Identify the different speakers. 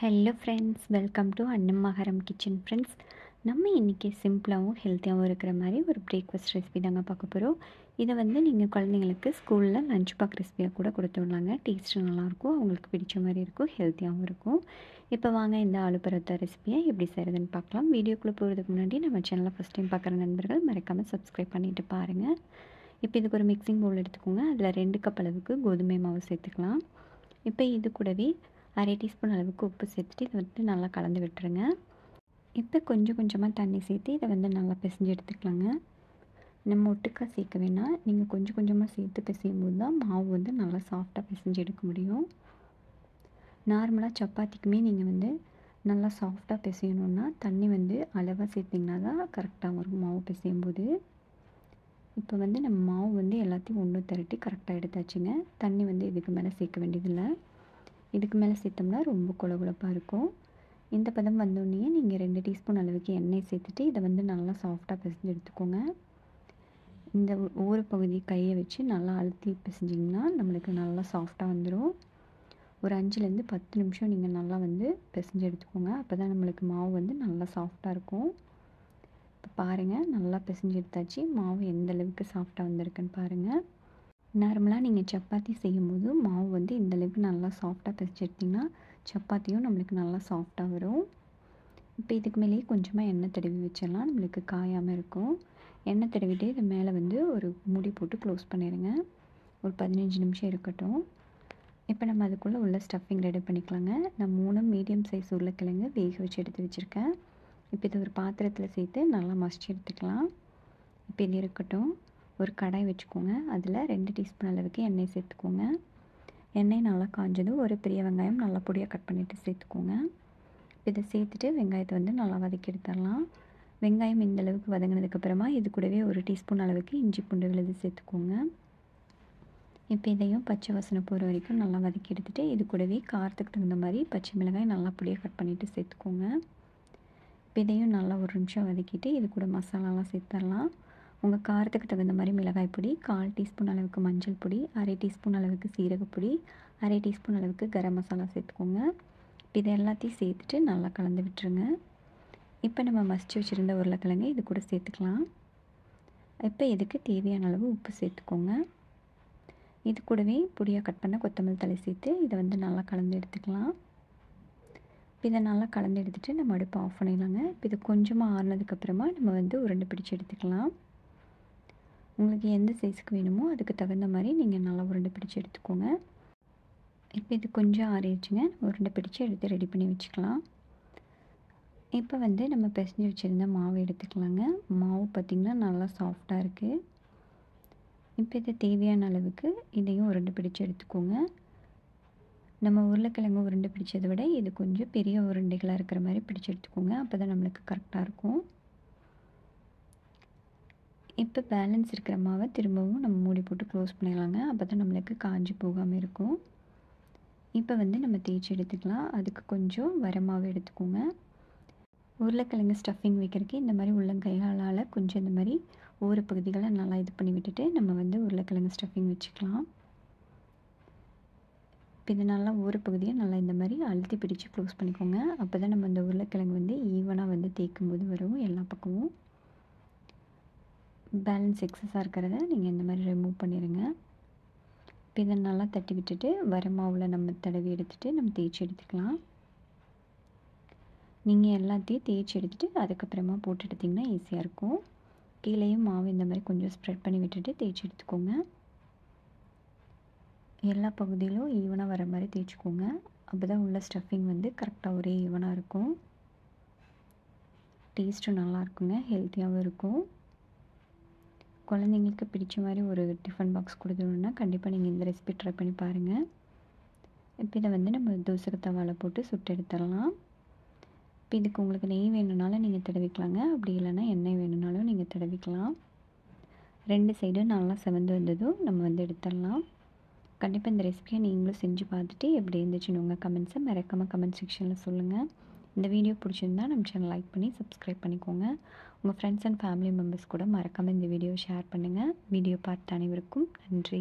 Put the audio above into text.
Speaker 1: Hello friends, welcome to அன்னமகரம் kitchen. Friends, நம்ம இன்றைக்கி சிம்பிளாகவும் ஹெல்த்தியாகவும் இருக்கிற மாதிரி ஒரு பிரேக்ஃபாஸ்ட் ரெசிபி தாங்க பார்க்க போகிறோம். இதை நீங்கள் குழந்தைங்களுக்கு ஸ்கூலில் லஞ்ச் பாக் ரெசிபியாக கூட கொடுத்து விடலாங்க. டேஸ்ட்டு நல்லாயிருக்கும், அவங்களுக்கு பிடிச்ச மாதிரி இருக்கும், ஹெல்த்தியாகவும் இருக்கும். இப்போ வாங்க இந்த ஆலு பரோட்டா ரெசிபியை எப்படி செய்கிறதுன்னு பார்க்கலாம். வீடியோக்குள்ளே போகிறதுக்கு முன்னாடி நம்ம சேனலை ஃபஸ்ட் டைம் பார்க்குற நண்பர்கள் மறக்காமல் சப்ஸ்கிரைப் பண்ணிவிட்டு பாருங்கள். இப்போ இதுக்கு ஒரு மிக்சிங் பவுல் எடுத்துக்கோங்க. அதில் 2 கப் அளவுக்கு கோதுமை மாவு சேர்த்துக்கலாம். இப்போ இது கூடவே அரை டீஸ்பூன் அளவுக்கு உப்பு சேர்த்துட்டு இதை நல்லா கலந்து விட்டுருங்க. இப்போ கொஞ்சம் கொஞ்சமாக தண்ணி சேர்த்து இதை நல்லா பிசைஞ்சு எடுத்துக்கலாங்க. நம்ம ஒட்டுக்கா சேர்க்க வேணாம், நீங்கள் கொஞ்சம் கொஞ்சமாக சேர்த்து பிசையும் போது தான் மாவு நல்லா சாஃப்டாக பிசைஞ்சு எடுக்க முடியும். நார்மலாக சப்பாத்திக்குமே நீங்கள் நல்லா சாஃப்டாக பிசையணுன்னா தண்ணி அளவாக சேர்த்திங்கன்னா தான் கரெக்டாக வரும் மாவு பிசையும் போது. இப்போ நம்ம மாவு எல்லாத்தையும் ஒன்று திரட்டி கரெக்டாக எடுத்தாச்சுங்க. தண்ணி இதுக்கு மேலே சேர்க்க வேண்டியதில்லை. இதுக்கு மேலே சேர்த்தோம்னா ரொம்ப குழகுழப்பாக இருக்கும். இந்த பதம் வந்தோடனே நீங்கள் 2 டீஸ்பூன் அளவுக்கு எண்ணெய் சேர்த்துட்டு இதை நல்லா சாஃப்டாக பிசைஞ்சு எடுத்துக்கோங்க. இந்த ஒவ்வொரு பகுதி கையை வச்சு நல்லா அழுத்தி பிசைஞ்சிங்கன்னா நம்மளுக்கு நல்லா சாஃப்டாக வந்துடும். ஒரு 5லேருந்து 10 நிமிஷம் நீங்கள் நல்லா பிசைஞ்சு எடுத்துக்கோங்க. அப்போ தான் நம்மளுக்கு மாவு நல்லா சாஃப்டாக இருக்கும். இப்போ பாருங்கள், நல்லா பிசைஞ்சு எடுத்தாச்சு. மாவு எந்த அளவுக்கு சாஃப்டாக வந்திருக்குன்னு பாருங்கள். நார்மலாக நீங்கள் சப்பாத்தி செய்யும்போது மாவு இந்தளவுக்கு நல்லா சாஃப்டாக பிசைஞ்சு எடுத்திங்கன்னா சப்பாத்தியும் நம்மளுக்கு நல்லா சாஃப்டாக வரும். இப்போ இதுக்கு மேலேயே கொஞ்சமாக எண்ணெய் தடவி வச்சிடலாம், நம்மளுக்கு காயாமல் இருக்கும். எண்ணெய் தடவிட்டு இது மேலே ஒரு மூடி போட்டு க்ளோஸ் பண்ணிடுங்க. ஒரு 15 நிமிஷம் இருக்கட்டும். இப்போ நம்ம அதுக்குள்ளே உள்ள ஸ்டஃபிங் ரெடி பண்ணிக்கலாங்க. நான் 3 மீடியம் சைஸ் உருளைக்கிழங்கு வேக வச்சு எடுத்து வச்சுருக்கேன். இப்போ இதை ஒரு பாத்திரத்தில் சேர்த்து நல்லா மசிச்சு எடுத்துக்கலாம். இப்போ இது இருக்கட்டும். ஒரு கடாய் வச்சுக்கோங்க. அதில் 2 டீஸ்பூன் அளவுக்கு எண்ணெய் சேர்த்துக்கோங்க. எண்ணெய் நல்லா காஞ்சதும் ஒரு பெரிய வெங்காயம் நல்லா பொடியாக கட் பண்ணிவிட்டு சேர்த்துக்கோங்க. இதை சேர்த்துட்டு வெங்காயத்தை நல்லா வதக்கி எடுத்துடலாம். வெங்காயம் இந்த அளவுக்கு வதங்கினதுக்கப்புறமா இது கூடவே ஒரு டீஸ்பூன் அளவுக்கு இஞ்சி பூண்டு விழுது சேர்த்துக்கோங்க. இப்போ இதையும் பச்சை வாசனை போகிற வரைக்கும் நல்லா வதக்கி எடுத்துகிட்டு இது கூடவே காரத்துக்கு தகுந்த மாதிரி பச்சை மிளகாய் நல்லா பொடியாக கட் பண்ணிவிட்டு சேர்த்துக்கோங்க. இப்போ இதையும் நல்லா ஒரு நிமிஷம் வதக்கிட்டு இது கூட மசாலாலாம் சேர்த்துடலாம். உங்கள் காரத்துக்கு தகுந்த மாதிரி மிளகாய் பொடி, 1/4 டீஸ்பூன் அளவுக்கு மஞ்சள் பொடி, அரை டீஸ்பூன் அளவுக்கு சீரகப்பொடி, அரை டீஸ்பூன் அளவுக்கு கரம் மசாலா சேர்த்துக்கோங்க. இதை எல்லாத்தையும் சேர்த்துட்டு நல்லா கலந்து விட்டுருங்க. இப்போ நம்ம மசிச்சு வச்சுருந்த உருளைக்கிழங்கு இது கூட சேர்த்துக்கலாம். இப்போ இதுக்கு தேவையான அளவு உப்பு சேர்த்துக்கோங்க. இது கூடவே பொடியாக கட் பண்ண கொத்தமல்லி தழை சேர்த்து இதை நல்லா கலந்து எடுத்துக்கலாம். இதை நல்லா கலந்து எடுத்துகிட்டு நம்ம அடுப்பு ஆஃப் பண்ணிடலாங்க. இப்போ இது கொஞ்சமாக ஆறுனதுக்கப்புறமா நம்ம உருண்டை பிடிச்சி எடுத்துக்கலாம். உங்களுக்கு எந்த சைஸுக்கு வேணுமோ அதுக்கு தகுந்த மாதிரி நீங்கள் நல்லா உருண்டை பிடிச்சி எடுத்துக்கோங்க. இப்போ இது கொஞ்சம் ஆறிடுச்சுங்க. உருண்டை பிடிச்சி எடுத்து ரெடி பண்ணி வச்சுக்கலாம். இப்போ நம்ம பிசைஞ்சு வச்சுருந்த மாவு எடுத்துக்கலாங்க. மாவு பார்த்திங்கன்னா நல்லா சாஃப்டாக இருக்குது. இப்போ இது தேவையான அளவுக்கு இதையும் உருண்டை பிடிச்சி எடுத்துக்கோங்க. நம்ம உருளைக்கிழங்கு உருண்டை பிடிச்சதை விட இது கொஞ்சம் பெரிய உருண்டைகளாக இருக்கிற மாதிரி பிடிச்சி எடுத்துக்கோங்க. அப்போ தான் நம்மளுக்கு கரெக்டாக இருக்கும். இப்போ பேலன்ஸ் இருக்கிற மாவை திரும்பவும் நம்ம மூடி போட்டு க்ளோஸ் பண்ணிடலாங்க. அப்போ தான் நம்மளுக்கு காஞ்சி போகாமல் இருக்கும். இப்போ நம்ம தேய்ச்சி எடுத்துக்கலாம். அதுக்கு கொஞ்சம் வர மாவு எடுத்துக்கோங்க. உருளைக்கிழங்கு ஸ்டஃபிங் வைக்கிறதுக்கு இந்த மாதிரி உள்ளங்கைகளால் கொஞ்சம் இந்த மாதிரி ஒவ்வொரு பகுதிகளை நல்லா இது பண்ணி விட்டுட்டு நம்ம உருளைக்கிழங்கு ஸ்டஃபிங் வச்சுக்கலாம். இப்போ இது நல்லா ஒவ்வொரு பகுதியை நல்லா இந்த மாதிரி அழுத்தி பிடிச்சி க்ளோஸ் பண்ணிக்கோங்க. அப்போ தான் நம்ம இந்த உருளைக்கிழங்கு ஈவனாக தேய்க்கும் போது வரும் எல்லா பக்கமும். பேலன்ஸ் எக்ஸஸாக இருக்கிறத நீங்கள் இந்த மாதிரி ரிமூவ் பண்ணிடுங்க. இப்போ இதை நல்லா தட்டி விட்டுட்டு வர மாவில் நம்ம தடவி எடுத்துகிட்டு நம்ம தேய்ச்சி எடுத்துக்கலாம். நீங்கள் எல்லாத்தையும் தேய்ச்சி எடுத்துகிட்டு அதுக்கப்புறமா போட்டு எடுத்திங்கன்னா ஈஸியாக இருக்கும். கீழேயும் மாவு இந்த மாதிரி கொஞ்சம் ஸ்ப்ரெட் பண்ணி விட்டுட்டு தேய்ச்சி எடுத்துக்கோங்க. எல்லா பகுதியிலும் ஈவனாக வர மாதிரி தேய்ச்சிக்கோங்க. அப்போ தான் உள்ள ஸ்டஃபிங் கரெக்டாக ஒரே ஈவனாக இருக்கும். டேஸ்ட்டும் நல்லா இருக்குங்க, ஹெல்த்தியாகவும் இருக்கும். குழந்தைங்களுக்கு பிடிச்ச மாதிரி ஒரு டிஃபன் பாக்ஸ் கொடுத்துடணுன்னா கண்டிப்பாக நீங்கள் இந்த ரெசிபி ட்ரை பண்ணி பாருங்கள். இப்போ இதை நம்ம தோசை தவாவில் போட்டு சுட்டு எடுத்துடலாம். இப்போ இதுக்கு உங்களுக்கு நெய் வேணும்னாலும் நீங்கள் தடவிக்கலாங்க. அப்படி இல்லைன்னா எண்ணெய் வேணும்னாலும் நீங்கள் தடவிக்கலாம். 2 சைடும் நல்லா செவந்து வந்ததும் நம்ம எடுத்துடலாம். கண்டிப்பாக இந்த ரெசிபியை நீங்களும் செஞ்சு பார்த்துட்டு எப்படி இருந்துச்சுன்னு உங்கள் கமெண்ட்ஸை மறக்காமல் கமெண்ட் செக்ஷனில் சொல்லுங்கள். இந்த வீடியோ பிடிச்சிருந்தா நம்ம சேனல் லைக் பண்ணி சப்ஸ்கிரைப் பண்ணிக்கோங்க. உங்கள் ஃப்ரெண்ட்ஸ் அண்ட் ஃபேமிலி மெம்பர்ஸ் கூட மறக்காமல் இந்த வீடியோவை ஷேர் பண்ணுங்கள். வீடியோ பார்த்த அனைவருக்கும் நன்றி.